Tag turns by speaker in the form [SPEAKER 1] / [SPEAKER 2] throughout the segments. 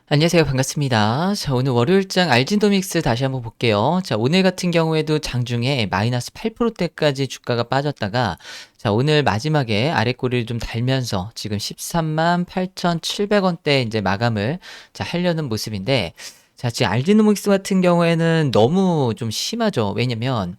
[SPEAKER 1] 안녕하세요. 반갑습니다. 자, 오늘 월요일장 알진도믹스 다시 한번 볼게요. 자, 오늘 같은 경우에도 장중에 마이너스 8%대까지 주가가 빠졌다가 자, 오늘 마지막에 아래 꼬리를 좀 달면서 지금 13만 8,700원대 이제 마감을 하려는 모습인데 자, 지금 알진도믹스 같은 경우에는 너무 좀 심하죠. 왜냐면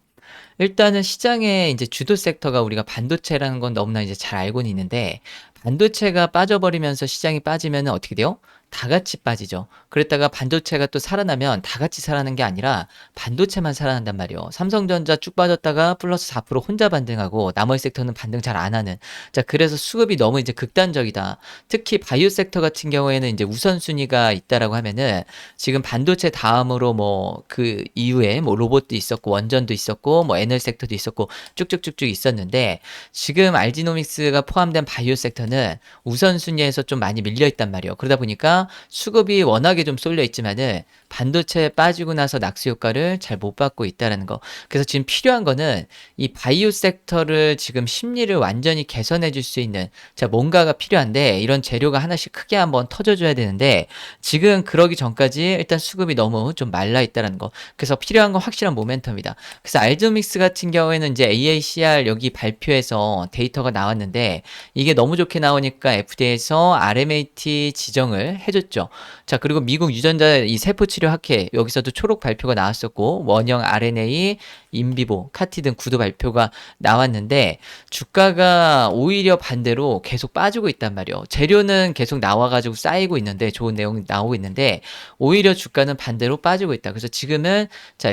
[SPEAKER 1] 일단은 시장의 이제 주도 섹터가 우리가 반도체라는 건 너무나 이제 잘 알고는 있는데 반도체가 빠져버리면서 시장이 빠지면은 어떻게 돼요? 다 같이 빠지죠. 그랬다가 반도체가 또 살아나면 다 같이 살아나는 게 아니라 반도체만 살아난단 말이에요. 삼성전자 쭉 빠졌다가 플러스 4% 혼자 반등하고 나머지 섹터는 반등 잘 안 하는. 자, 그래서 수급이 너무 이제 극단적이다. 특히 바이오 섹터 같은 경우에는 이제 우선순위가 있다라고 하면은 지금 반도체 다음으로 뭐 그 이후에 뭐 로봇도 있었고 원전도 있었고 뭐 에너지 섹터도 있었고 쭉쭉쭉쭉 있었는데 지금 알지노믹스가 포함된 바이오 섹터는 우선순위에서 좀 많이 밀려 있단 말이에요. 그러다 보니까 수급이 워낙에 좀 쏠려 있지만은 반도체 빠지고 나서 낙수 효과를 잘 못 받고 있다라는 거. 그래서 지금 필요한 거는 이 바이오 섹터를 지금 심리를 완전히 개선해 줄 수 있는 뭔가가 필요한데 이런 재료가 하나씩 크게 한번 터져줘야 되는데 지금 그러기 전까지 일단 수급이 너무 좀 말라 있다라는 거. 그래서 필요한 건 확실한 모멘텀이다. 그래서 알조믹스 같은 경우에는 이제 AACR 여기 발표에서 데이터가 나왔는데 이게 너무 좋게 나오니까 FDA에서 RMAT 지정을 해줬죠. 자, 그리고 미국 유전자 이 세포치료 학회 여기서도 초록 발표가 나왔었고 원형 RNA, 인비보, 카티 등 구두 발표가 나왔는데 주가가 오히려 반대로 계속 빠지고 있단 말이에요. 재료는 계속 나와가지고 쌓이고 있는데 좋은 내용이 나오고 있는데 오히려 주가는 반대로 빠지고 있다. 그래서 지금은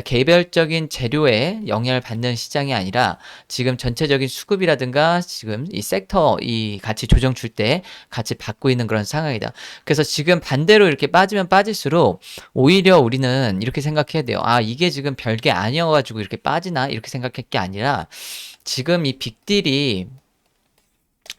[SPEAKER 1] 개별적인 재료에 영향을 받는 시장이 아니라 지금 전체적인 수급이라든가 지금 이 섹터 이 같이 조정 줄 때 같이 받고 있는 그런 상황이다. 그래서 지금 반대로 이렇게 빠지면 빠질수록 오히려 우리는 이렇게 생각해야 돼요. 아, 이게 지금 별게 아니어가지고 이렇게 빠지나? 이렇게 생각할 게 아니라 지금 이 빅딜이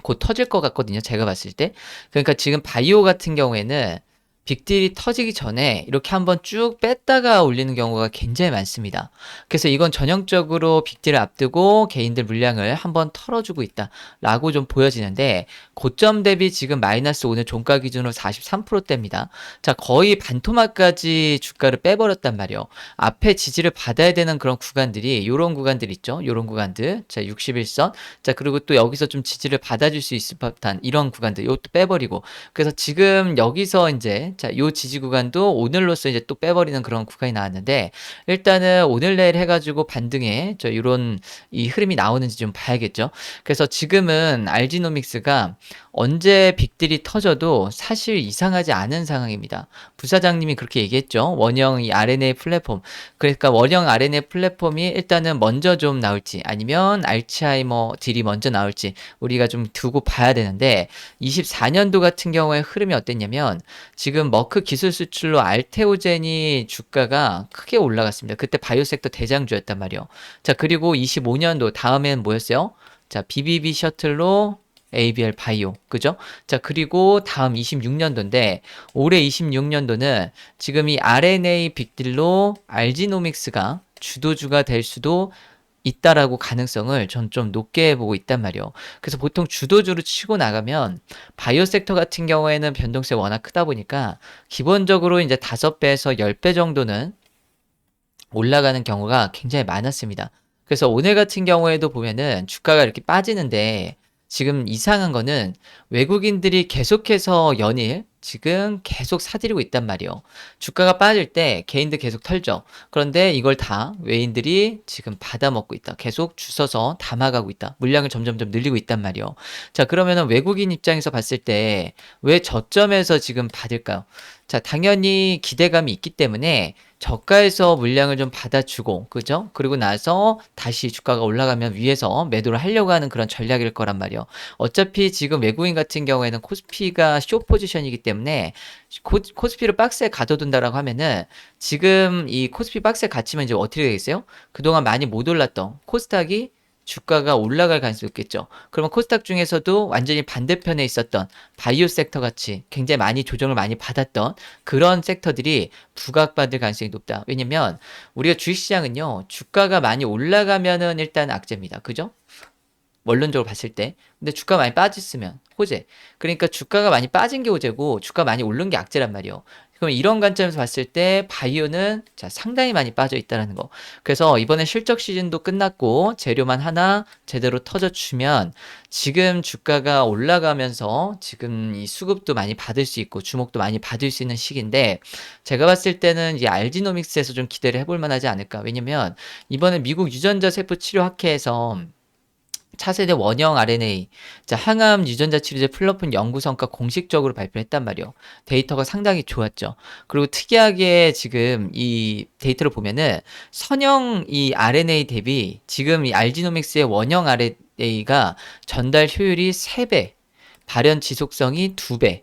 [SPEAKER 1] 곧 터질 것 같거든요. 제가 봤을 때. 그러니까 지금 바이오 같은 경우에는 빅딜이 터지기 전에 이렇게 한번 쭉 뺐다가 올리는 경우가 굉장히 많습니다. 그래서 이건 전형적으로 빅딜을 앞두고 개인들 물량을 한번 털어주고 있다라고 좀 보여지는데 고점 대비 지금 마이너스 오늘 종가 기준으로 43%대입니다. 자, 거의 반토막까지 주가를 빼버렸단 말이에요. 앞에 지지를 받아야 되는 그런 구간들이 요런 구간들 있죠. 요런 구간들. 자, 61선. 자, 그리고 또 여기서 좀 지지를 받아줄 수 있을 법한 이런 구간들 요것도 빼버리고 그래서 지금 여기서 이제 요 지지 구간도 오늘로써 이제 또 빼버리는 그런 구간이 나왔는데 일단은 오늘 내일 해가지고 반등에 요런 이 흐름이 나오는지 좀 봐야겠죠. 그래서 지금은 알지노믹스가 언제 빅딜이 터져도 사실 이상하지 않은 상황입니다. 부사장님이 그렇게 얘기했죠. 원형 이 RNA 플랫폼. 그러니까 원형 RNA 플랫폼이 일단은 먼저 좀 나올지 아니면 알츠하이머 딜이 먼저 나올지 우리가 좀 두고 봐야 되는데 24년도 같은 경우에 흐름이 어땠냐면 지금 머크 기술 수출로 알테오젠이 주가가 크게 올라갔습니다. 그때 바이오 섹터 대장주였단 말이에요. 자, 그리고 25년도 다음엔 뭐였어요? 자, BBB 셔틀로 ABL 바이오. 그죠? 자, 그리고 다음 26년도인데 올해 26년도는 지금 이 RNA 빅딜로 알지노믹스가 주도주가 될 수도 있다라고 가능성을 전 좀 높게 보고 있단 말이에요. 그래서 보통 주도주로 치고 나가면 바이오 섹터 같은 경우에는 변동성이 워낙 크다 보니까 기본적으로 이제 5배에서 10배 정도는 올라가는 경우가 굉장히 많았습니다. 그래서 오늘 같은 경우에도 보면은 주가가 이렇게 빠지는데 지금 이상한 거는 외국인들이 계속해서 연일 지금 계속 사들이고 있단 말이에요. 주가가 빠질 때 개인들 계속 털죠. 그런데 이걸 다 외인들이 지금 받아먹고 있다. 계속 주워서 담아가고 있다. 물량을 점점점 늘리고 있단 말이에요. 자, 그러면은 외국인 입장에서 봤을 때 왜 저점에서 지금 받을까요? 자, 당연히 기대감이 있기 때문에 저가에서 물량을 좀 받아주고, 그죠? 그리고 나서 다시 주가가 올라가면 위에서 매도를 하려고 하는 그런 전략일 거란 말이에요. 어차피 지금 외국인 같은 경우에는 코스피가 쇼 포지션이기 때문에 코스피를 박스에 가둬둔다라고 하면은 지금 이 코스피 박스에 갇히면 이제 어떻게 되겠어요? 그동안 많이 못 올랐던 코스닥이 주가가 올라갈 가능성이 있겠죠. 그러면 코스닥 중에서도 완전히 반대편에 있었던 바이오 섹터 같이 굉장히 많이 조정을 많이 받았던 그런 섹터들이 부각받을 가능성이 높다. 왜냐면 우리가 주식시장은요, 주가가 많이 올라가면은 일단 악재입니다. 그죠? 원론적으로 봤을 때. 근데 주가 많이 빠졌으면 호재. 그러니까 주가가 많이 빠진 게 호재고 주가 많이 오른 게 악재란 말이에요. 그럼 이런 관점에서 봤을 때 바이오는 자, 상당히 많이 빠져 있다라는 거. 그래서 이번에 실적 시즌도 끝났고 재료만 하나 제대로 터져주면 지금 주가가 올라가면서 지금 이 수급도 많이 받을 수 있고 주목도 많이 받을 수 있는 시기인데 제가 봤을 때는 이 알지노믹스에서 좀 기대를 해볼 만하지 않을까. 왜냐면 이번에 미국 유전자 세포 치료 학회에서 차세대 원형 RNA, 자, 항암 유전자 치료제 플러폰 연구 성과 공식적으로 발표했단 말이요. 데이터가 상당히 좋았죠. 그리고 특이하게 지금 이 데이터를 보면은 선형 이 RNA 대비 지금 이 알지노믹스의 원형 RNA가 전달 효율이 3배, 발현 지속성이 2배,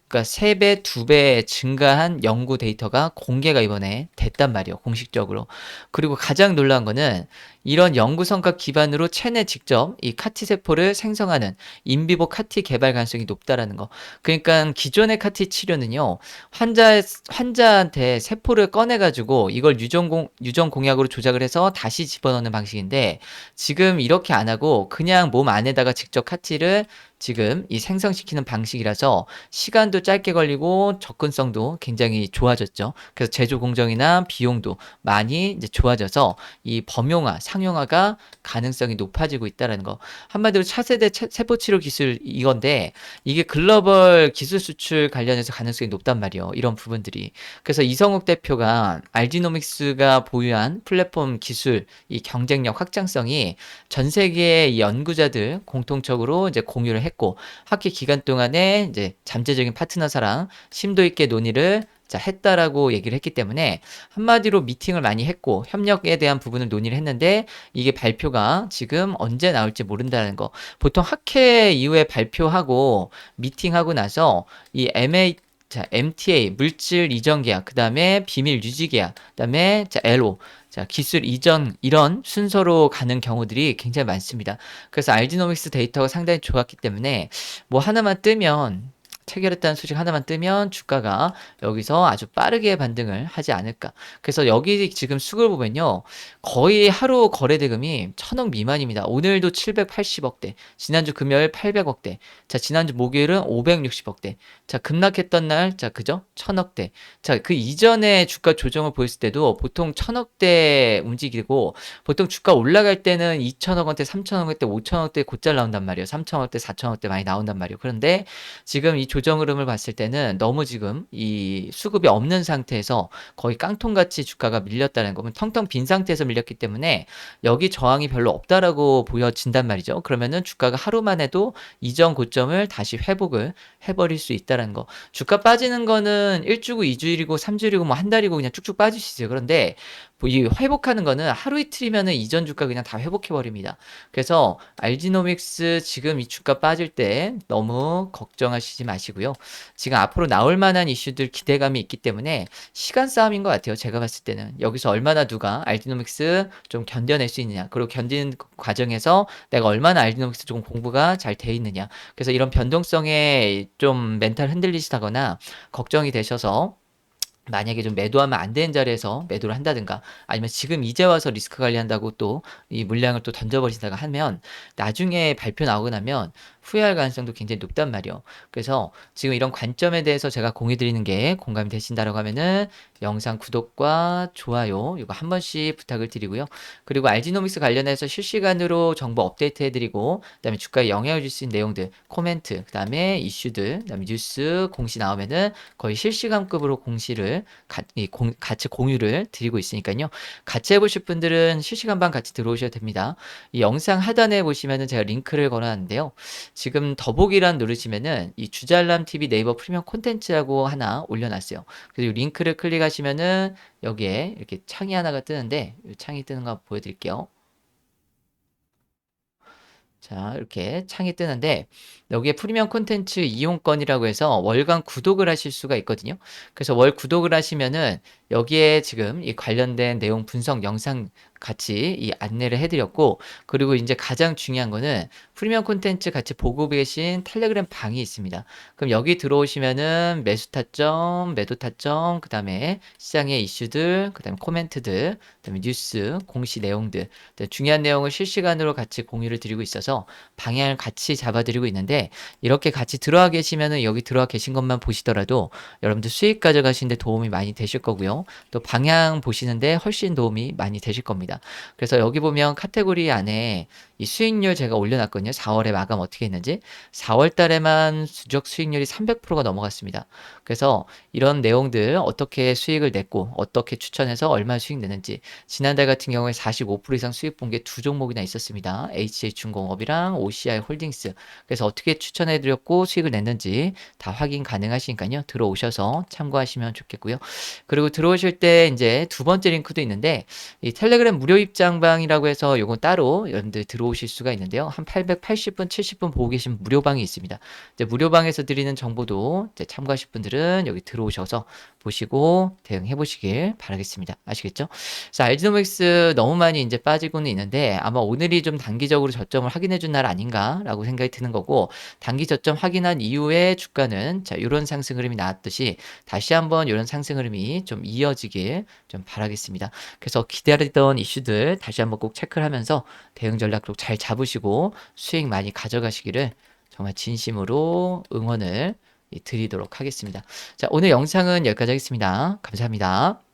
[SPEAKER 1] 그러니까 3배, 2배 증가한 연구 데이터가 공개가 이번에 됐단 말이에요. 공식적으로. 그리고 가장 놀라운 거는 이런 연구 성과 기반으로 체내 직접 이 카티 세포를 생성하는 인비보 카티 개발 가능성이 높다라는 거. 그러니까 기존의 카티 치료는요. 환자한테 세포를 꺼내 가지고 이걸 유전 공약으로 조작을 해서 다시 집어넣는 방식인데 지금 이렇게 안 하고 그냥 몸 안에다가 직접 카티를 지금 이 생성시키는 방식이라서 시간도 짧게 걸리고 접근성도 굉장히 좋아졌죠. 그래서 제조 공정이나 비용도 많이 이제 좋아져서 이 범용화, 상용화가 가능성이 높아지고 있다는 거. 한마디로 차세대 세포치료 기술 이건데 이게 글로벌 기술 수출 관련해서 가능성이 높단 말이에요. 이런 부분들이. 그래서 이성욱 대표가 알지노믹스가 보유한 플랫폼 기술 이 경쟁력 확장성이 전 세계의 연구자들 공통적으로 이제 공유를 했고 학기 기간 동안에 이제 잠재적인 파트너사랑 심도 있게 논의를 자, 했다라고 얘기를 했기 때문에 한마디로 미팅을 많이 했고 협력에 대한 부분을 논의를 했는데 이게 발표가 지금 언제 나올지 모른다는 거. 보통 학회 이후에 발표하고 미팅하고 나서 이 자, MTA 물질 이전 계약, 그다음에 비밀 유지 계약, 그다음에 자, LO 자, 기술 이전 이런 순서로 가는 경우들이 굉장히 많습니다. 그래서 알지노믹스 데이터가 상당히 좋았기 때문에 뭐 하나만 뜨면 체결했다는 소식 하나만 뜨면 주가가 여기서 아주 빠르게 반등을 하지 않을까. 그래서 여기 지금 수급을 보면요. 거의 하루 거래 대금이 1000억 미만입니다. 오늘도 780억대, 지난주 금요일 800억대, 자, 지난주 목요일은 560억대, 자, 급락했던 날, 자, 그죠? 1000억대. 자, 그 이전에 주가 조정을 보였을 때도 보통 1000억대 움직이고 보통 주가 올라갈 때는 2000억 원대, 3000억 원대, 5000억 원대 곧잘 나온단 말이에요. 3000억 원대, 4000억 원대 많이 나온단 말이에요. 그런데 지금 이 조정 흐름을 봤을 때는 너무 지금 이 수급이 없는 상태에서 거의 깡통같이 주가가 밀렸다는 거면 텅텅 빈 상태에서 밀렸기 때문에 여기 저항이 별로 없다라고 보여진단 말이죠. 그러면은 주가가 하루만 해도 이전 고점을 다시 회복을 해버릴 수 있다는 거. 주가 빠지는 거는 1주고 2주일이고 3주일이고 뭐 한 달이고 그냥 쭉쭉 빠지시죠. 그런데 이 회복하는 거는 하루 이틀이면은 이전 주가 그냥 다 회복해 버립니다. 그래서 알지노믹스 지금 이 주가 빠질 때 너무 걱정하시지 마시고요. 지금 앞으로 나올 만한 이슈들 기대감이 있기 때문에 시간 싸움인 것 같아요. 제가 봤을 때는 여기서 얼마나 누가 알지노믹스 좀 견뎌낼 수 있느냐, 그리고 견디는 과정에서 내가 얼마나 알지노믹스 조금 공부가 잘 돼 있느냐. 그래서 이런 변동성에 좀 멘탈 흔들리시다거나 걱정이 되셔서 만약에 좀 매도하면 안 되는 자리에서 매도를 한다든가 아니면 지금 이제 와서 리스크 관리한다고 또 이 물량을 또 던져버리다가 하면 나중에 발표 나오고 나면 후회할 가능성도 굉장히 높단 말이에요. 그래서 지금 이런 관점에 대해서 제가 공유 드리는 게 공감이 되신다라고 하면은 영상 구독과 좋아요 이거 한 번씩 부탁을 드리고요. 그리고 알지노믹스 관련해서 실시간으로 정보 업데이트 해드리고 그다음에 주가에 영향을 줄 수 있는 내용들 코멘트 그다음에 이슈들 그다음에 뉴스 공시 나오면은 거의 실시간급으로 공시를 같이 공유를 드리고 있으니까요. 같이 해보실 분들은 실시간방 같이 들어오셔도 됩니다. 이 영상 하단에 보시면은 제가 링크를 걸어놨는데요. 지금 더보기란 누르시면은 이 주잘람 TV 네이버 프리미엄 콘텐츠라고 하나 올려놨어요. 그래서 이 링크를 클릭하시면은 여기에 이렇게 창이 하나가 뜨는데 이 창이 뜨는 거 보여드릴게요. 자, 이렇게 창이 뜨는데 여기에 프리미엄 콘텐츠 이용권이라고 해서 월간 구독을 하실 수가 있거든요. 그래서 월 구독을 하시면은 여기에 지금 이 관련된 내용 분석 영상 같이 이 안내를 해드렸고, 그리고 이제 가장 중요한 거는 프리미엄 콘텐츠 같이 보고 계신 텔레그램 방이 있습니다. 그럼 여기 들어오시면은 매수 타점, 매도 타점, 그 다음에 시장의 이슈들, 그 다음에 코멘트들, 그 다음에 뉴스, 공시 내용들, 중요한 내용을 실시간으로 같이 공유를 드리고 있어서 방향을 같이 잡아드리고 있는데, 이렇게 같이 들어와 계시면은 여기 들어와 계신 것만 보시더라도 여러분들 수익 가져가시는데 도움이 많이 되실 거고요. 또 방향 보시는데 훨씬 도움이 많이 되실 겁니다. 그래서 여기 보면 카테고리 안에 이 수익률 제가 올려놨거든요. 4월에 마감 어떻게 했는지. 4월 달에만 누적 수익률이 300%가 넘어갔습니다. 그래서 이런 내용들 어떻게 수익을 냈고 어떻게 추천해서 얼마 수익 냈는지, 지난달 같은 경우에 45% 이상 수익 본 게 두 종목이나 있었습니다. HJ중공업이랑 OCI 홀딩스. 그래서 어떻게 추천해드렸고 수익을 냈는지 다 확인 가능하시니까요. 들어오셔서 참고하시면 좋겠고요. 그리고 들어오실 때 이제 두 번째 링크도 있는데, 이 텔레그램 무료 입장방이라고 해서 요건 따로 여러분들 들어오실 수가 있는데요. 한 880분, 70분 보고 계신 무료방이 있습니다. 이제 무료방에서 드리는 정보도 이제 참고하실 분들은 여기 들어오셔서 보시고 대응해 보시길 바라겠습니다. 아시겠죠? 그래서 알지노믹스 너무 많이 이제 빠지고는 있는데, 아마 오늘이 좀 단기적으로 저점을 확인해 준 날 아닌가라고 생각이 드는 거고, 단기 저점 확인한 이후에 주가는 자, 이런 상승 흐름이 나왔듯이 다시 한번 이런 상승 흐름이 좀 이어지길 좀 바라겠습니다. 그래서 기다리던 이슈들 다시 한번 꼭 체크를 하면서 대응 전략도 잘 잡으시고 수익 많이 가져가시기를 정말 진심으로 응원을 드리도록 하겠습니다. 자, 오늘 영상은 여기까지 하겠습니다. 감사합니다.